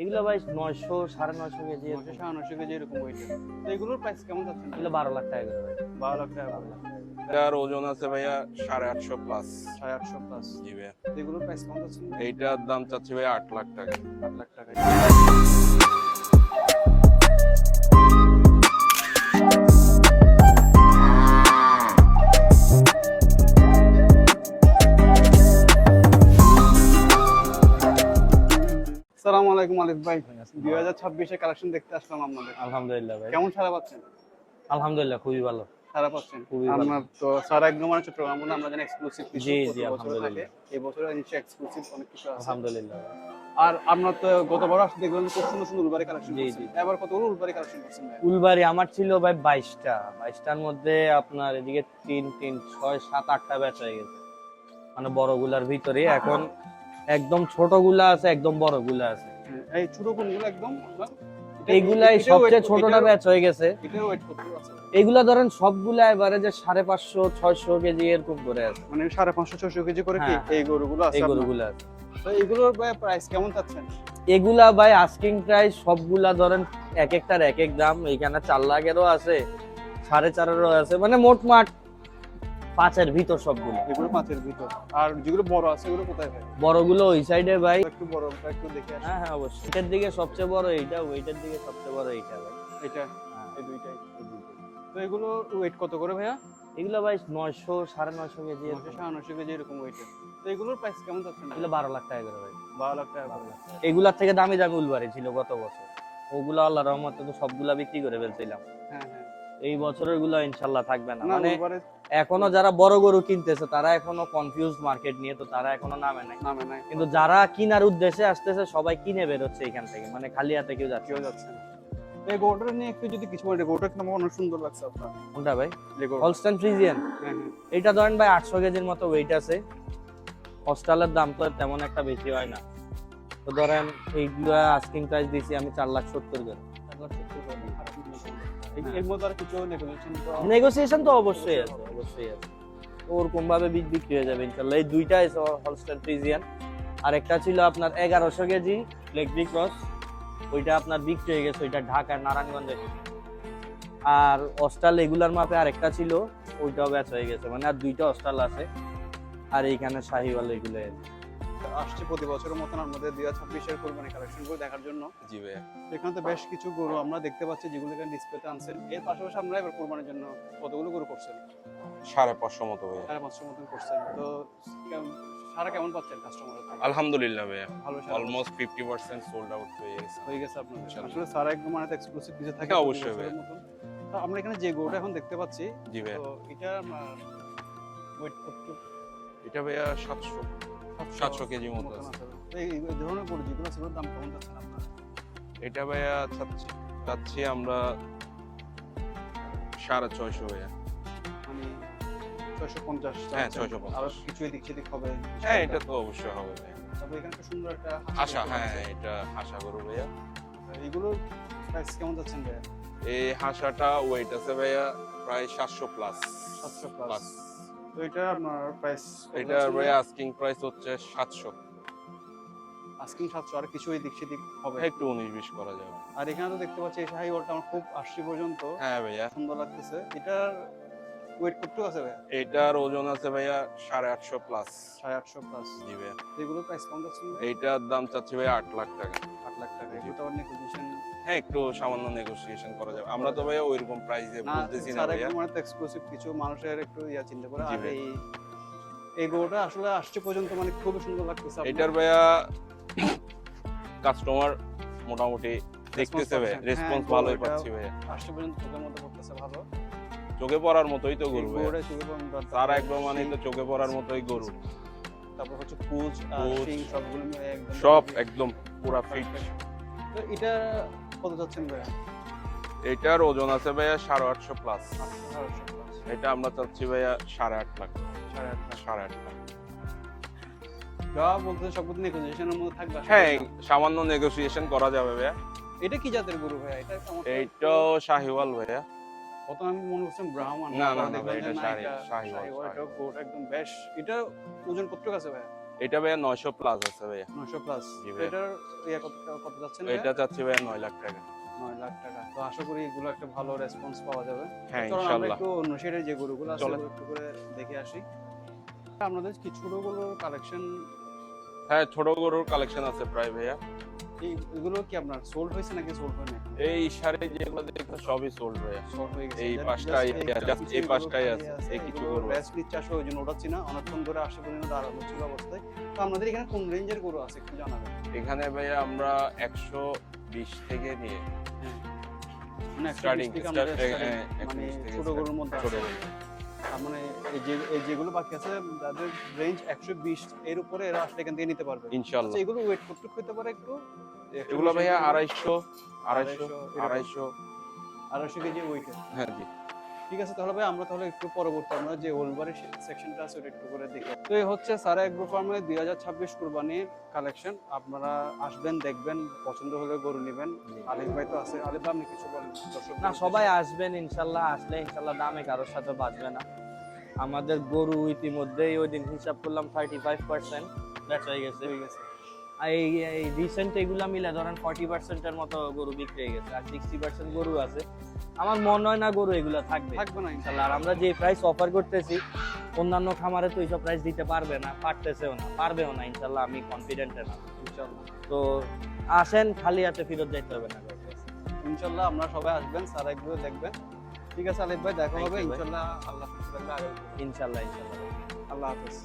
এগুলো ভাই 900 950 KG 900 KG এরকম ওয়েট। তো এগুলোর প্রাইস কেমন যাচ্ছে? এগুলো 12 লাখ টাকা করে ভাই। 12 লাখ টাকা। 12 লাখ টাকা করে। এটার ওজন আছে ভাইয়া 850 প্লাস। 850 প্লাস। জি ভাইয়া। তো এগুলোর প্রাইস কেমন যাচ্ছে? এইটার দাম চাচ্ছি ভাইয়া 8 লাখ টাকা। 8 লাখ টাকা। আসসালামু আলাইকুম আলিফ ভাই, 2026 এর কালেকশন দেখতে আসলাম আপনাদের। আলহামদুলিল্লাহ ভাই। কেমন সারা পাচ্ছেন? আলহামদুলিল্লাহ খুবই ভালো। সারা পাচ্ছেন? খুবই ভালো। আমরা তো সারা একদম মানে চট্টগ্রাম বলে আমরা জানি এক্সক্লুসিভ কিছু জি, প্রতি জি, বছর আলহামদুলিল্লাহ। থাকে। এই বছর নিশ্চয়ই এক্সক্লুসিভ অনেক কিছু আছে। আলহামদুলিল্লাহ ভাই। আর আমরা তো গতবার আসলে দেখলাম খুব সুন্দর সুন্দর উলবাড়ি কালেকশন জি, করছেন। জি। এবার কতগুলো উলবাড়ি কালেকশন করছেন ভাই? উলবাড়ি আমার ছিল ভাই 22টা। 22টার মধ্যে আপনার এদিকে 3 3 6 7 8টা ব্যাচ হয়ে গেছে। মানে বড়গুলার ভিতরে এখন একদম ছোটগুলা আছে, একদম বড়গুলা আছে। হ্যাঁ, এই ছোট কোনগুলো একদম আপনার? এইগুলাই সবচেয়ে ছোটটা ব্যাচ হয়ে গেছে। এটাও ওয়েট করতে আছে। এইগুলা ধরেন সবগুলা এবারে যে 550 600 কেজি এরকম করে আছে। মানে 550 600 কেজি করে কি হ্যাঁ, এই গরুগুলো আছে এই আপনার? গরুগুলা আছে। তো এগুলোর ভাই প্রাইস কেমন চাচ্ছেন? এগুলা ভাই আস্কিং প্রাইস সবগুলা ধরেন এক একটার এক এক দাম। এইখানে 4 লাখেরও আছে, 4.5-এরও আছে, মানে মোটমাট 5-এর ভিতর সবগুলো। এগুলো 5 এর ভিতর। আর যেগুলো বড় আছে এগুলো কোথায় ভাই? বড়গুলো ওই সাইডে ভাই। একটু বড়টা একটু দেখে আসি। হ্যাঁ হ্যাঁ অবশ্যই। এটার দিকে সবচেয়ে বড় এইটা, ওইটার দিকে সবচেয়ে বড় এইটা ভাই। এটা হ্যাঁ, এই দুইটাই। এই দুইটাই। তো এগুলো ওয়েট কত করে ভাইয়া? এগুলো ভাই 900 950 কেজি এরকম। 900 কেজি এরকম ওয়েটের। তো এগুলোর প্রাইস কেমন যাচ্ছে? এগুলো 12 লাখ টাকা করে ভাই। 12 লাখ টাকা 12 করে। লাখ টাকা। এগুলার থেকে দামি দামি উলবাড়ি ছিল গত বছর। ওগুলো আল্লাহর রহমতে তো সবগুলা বিক্রি করে ফেলছিলাম। হ্যাঁ হ্যাঁ। এই বছরের গুলো ইনশাআল্লাহ থাকবে না। না মানে এবারে এখনো যারা বড় গরু কিনতেছে তারা এখনো কনফিউজ মার্কেট নিয়ে, তো তারা এখনো নামে নাই। নামে নাই। কিন্তু যারা কিনার উদ্দেশ্যে আসতেছে সবাই কিনে বের হচ্ছে এখান থেকে, মানে খালি হাতে কেউ যাচ্ছে কেউ না। যাচ্ছে না। তো এই গরুটা নিয়ে একটু যদি কিছু বলেন, গরুটা কিন্তু আমার অনেক সুন্দর লাগছে আপনার। কোনটা ভাই? এই গরুটা। Holstein Friesian. হ্যাঁ হ্যাঁ। এটা ধরেন ভাই 800 কেজির মতো ওয়েট আছে। হস্টালের দাম তো তেমন একটা বেশি হয় না। তো ধরেন এইগুলা আস্কিং প্রাইস দিছি আমি 4,70,000 করে। 4,70,000 করে। এর মধ্যে আর কিছু নেগোসিয়েশন তো নেগোসিয়েশন তো অবশ্যই আছে, অবশ্যই আছে। তো ওরকম ভাবে বিক্রি হয়ে যাবে ইনশাআল্লাহ। এই দুইটা আছে হলস্টাইন ফ্রিজিয়ান। আর একটা ছিল আপনার 1100 কেজি লেগবি ক্রস। ওইটা আপনার বিক্রি হয়ে গেছে, ওইটা ঢাকা নারায়ণগঞ্জে। আর অস্টাল রেগুলার মাপে আরেকটা ছিল, ওইটাও ব্যাচ হয়ে গেছে। মানে আর দুইটা অস্টাল আছে। আর এইখানে শাহিওয়াল এগুলো আসছে প্রতি বছরের মতন আমাদের 2026 এর কোরবানি কালেকশন গুলো দেখার জন্য। জি ভাইয়া। এখানে তো বেশ কিছু গরু আমরা দেখতে পাচ্ছি যেগুলো এখানে ডিসপ্লেতে আনছেন। এর পাশাপাশি আমরা এবার কোরবানির জন্য কতগুলো গরু করছেন? 550 মতো ভাইয়া। 550 মতন করছেন। তো সারা কেমন পাচ্ছেন কাস্টমার? আলহামদুলিল্লাহ ভাইয়া। ভালো সারা অলমোস্ট 50% সোল্ড আউট হয়ে গেছে। হয়ে গেছে আপনাদের। ইনশাআল্লাহ। আসলে সারা একদম মানে এক্সক্লুসিভ কিছু থাকে হ্যাঁ, প্রতি অবশ্যই বছরের ভাই। মতন। তো আমরা এখানে যে গরুটা এখন দেখতে পাচ্ছি, জি ভাইয়া। তো এটা ওয়েট করতে এটা ভাইয়া 700 কেজির মতো আছে। এই ধরনের গরু যেগুলো সেগুলোর দাম কেমন যাচ্ছেন আপনারা? এটা ভাইয়া চাচ্ছি আমরা 650 ভাইয়া। মানে 650। হ্যাঁ, 650 আর কিছু এদিক সেদিক হবে? হ্যাঁ, এটা তো অবশ্যই হবে ভাইয়া। তবে এখানে একটা সুন্দর একটা আশা, হ্যাঁ এটা আশা করব ভাইয়া। এইগুলোর প্রাইস কেমন যাচ্ছেন ভাইয়া? এই হাঁসাটা ওয়েট আছে ভাইয়া প্রায় 700 প্লাস। 700 প্লাস। তো এটা আপনার প্রাইস এটা ভাইয়া আস্কিং প্রাইস হচ্ছে 700। আস্কিং 700, আর কিছু এদিক সেদিক হবে? একটু 19-20 করা যাবে। আর এখানে তো দেখতে পাচ্ছি এই শাহিওয়ালটা আমার খুব আসছি পর্যন্ত হ্যাঁ ভাইয়া। সুন্দর লাগতেছে। এটার ওয়েট কতটুকু আছে ভাইয়া? এটার ওজন আছে ভাইয়া 850 প্লাস। 850 প্লাস। জি ভাইয়া। এগুলোর প্রাইস কেমন যাচ্ছে? এইটার দাম চাচ্ছি ভাইয়া 8 লাখ টাকা। 8 লাখ টাকা। এগুলো তো অনেক নেগোসিয়েশন। হ্যাঁ, একটু সামান্য নেগোসিয়েশন করা যাবে। আমরা তো ভাইয়া ওইরকম প্রাইসে না বলতেছি না স্যার, ভাইয়া। একদম মানে এক্সক্লুসিভ কিছু মানুষের একটু চিন্তা করে। জি আর ভাই। এই গরুটা আসলে আসছে পর্যন্ত মানে খুব সুন্দর লাগতেছে আপনার। এটার ভাইয়া কাস্টমার মোটামুটি দেখতেছে ভাই, পাচ্ছেন? রেসপন্স হ্যাঁ, ভালোই গরুটা পাচ্ছি ভাইয়া। আসছে পর্যন্ত চোখের মধ্যে পড়তেছে ভালো। চোখে পড়ার মতোই তো গরু এই ভাইয়া। গরুটা চোখে পড়ার দরকার। তার একদম মানে তো চোখে পড়ার মতোই গরু। তারপর হচ্ছে কুচ আর কুচ, শিং সবগুলো মিলে একদম সব একদম পুরা ফিট। তো এটা কত যাচ্ছেন ভাইয়া? এটার ওজন আছে ভাইয়া 850 প্লাস। 850 প্লাস। এটা আমরা চাচ্ছি ভাইয়া 8.5 লাখ। 8.5 লাখ। 8.5 লাখ। যা বলতে সবগুলো নেগোসিয়েশনের মধ্যে থাকবে আসলে। হ্যাঁ, সামান্য নেগোসিয়েশন করা যাবে ভাইয়া। এটা কি জাতের গরু ভাইয়া? এটা কেমন? এইটাও শাহিওয়াল ভাইয়া। প্রথম আমি মনে করছিলাম ব্রাহ্মণ। না, না, পরে না দেখলাম ভাই, যে এটা না, এটা শাহিওয়াল। শাহিওয়াল। এটা গরুটা একদম বেশ। এটা ওজন কতটুকু আছে ভাইয়া? এটা ভাইয়া 900 প্লাস আছে ভাইয়া। 900 প্লাস। জি ভাইয়া। এটার কত যাচ্ছেন? এটা চাচ্ছি ভাইয়া 9 লাখ টাকা। 9 লাখ টাকা। তো আশা করি এগুলো একটা ভালো রেসপন্স পাওয়া যাবে। হ্যাঁ চলুন আমরা ইনশাআল্লাহ। একটু অন্য শেডের যে গরুগুলো আছে চলেন। ওগুলো একটু করে দেখে আসি। আপনাদের কি ছোট গরুর কালেকশন, হ্যাঁ ছোট গরুর কালেকশন আছে প্রায় ভাইয়া। এগুলো কি আপনার সোল্ড হয়েছে নাকি সোল্ড হয় না? এই সারে যেগুলো দেখতে সবই সোল্ড ভাইয়া। সোল্ড হয়ে গেছে। এই Just পাঁচটাই just এই পাঁচটাই আছে, এই কিছু গরু আছে। রেস্ট নিচ্ছে আসলে ওই জন্য ওঠাচ্ছি না, অনেকক্ষণ ধরে আসে পর্যন্ত দাঁড়ানো ছিল অবস্থায়। তো আপনাদের এখানে কোন রেঞ্জের গরু আছে একটু জানাবেন। এখানে ভাইয়া আমরা 120 থেকে নিয়ে মানে স্টার্টিং থেকে আমাদের হ্যাঁ মানে 120 থেকে ছোট গরুর মধ্যে ছোট আছে। গরু। তার মানে এই যেগুলো বাকি আছে যাদের রেঞ্জ 120 এর উপরে এরা আসলে এখান থেকে নিতে পারবে। ইনশাআল্লাহ। আচ্ছা, এগুলো ওয়েট কতটুকু হতে পারে একটু? এগুলো ভাইয়া 250 250 কেজি ওয়েটে। হ্যাঁ জি। ঠিক আছে, তাহলে ভাই আমরা তাহলে একটু পরবর্তী আমরা যে ওলবারের সেকশনটা আছে ওটা একটু করে দেখি। তো এই হচ্ছে সারা এগ্রো ফার্মের 2026 কুরবানির কালেকশন। আপনারা আসবেন, দেখবেন, পছন্দ হলে গরু নেবেন। আলিফ ভাই তো আছে, আলিফ ভাই আপনি কিছু বলেন দর্শক? না, সবাই আসবেন ইনশাল্লাহ। আসলে ইনশাল্লাহ দামে কারোর সাথে বাঁচবে না। আমাদের গরু ইতিমধ্যেই ওই দিন হিসাব করলাম 35% বেচা হয়ে গেছে। হয়ে গেছে। আর এই রিসেন্ট এগুলা মিলে ধরেন 40%-এর মতো গরু বিক্রি হয়ে গেছে, আর 60% গরু আছে। আমার মনে হয় না গরু এগুলা থাকবে থাকবে না ইনশাল্লাহ। আর আমরা যে প্রাইস অফার করতেছি অন্যান্য খামারে তো এইসব প্রাইস দিতে পারবে না, পারতেছেও না, পারবেও না ইনশাল্লাহ। আমি কনফিডেন্ট না ইনশাআল্লাহ। তো আসেন, খালি হাতে ফেরত যাইতে হবে না। ইনশাআল্লাহ আপনারা সবাই আসবেন, সারা এগ্রো দেখবেন। ঠিক আছে আলিফ ভাই, দেখা Thank হবে you ভাই। ইনশাআল্লাহ। আল্লাহ হাফেজ। ইনশাল্লাহ ইনশাল্লাহ। আল্লাহ হাফেজ।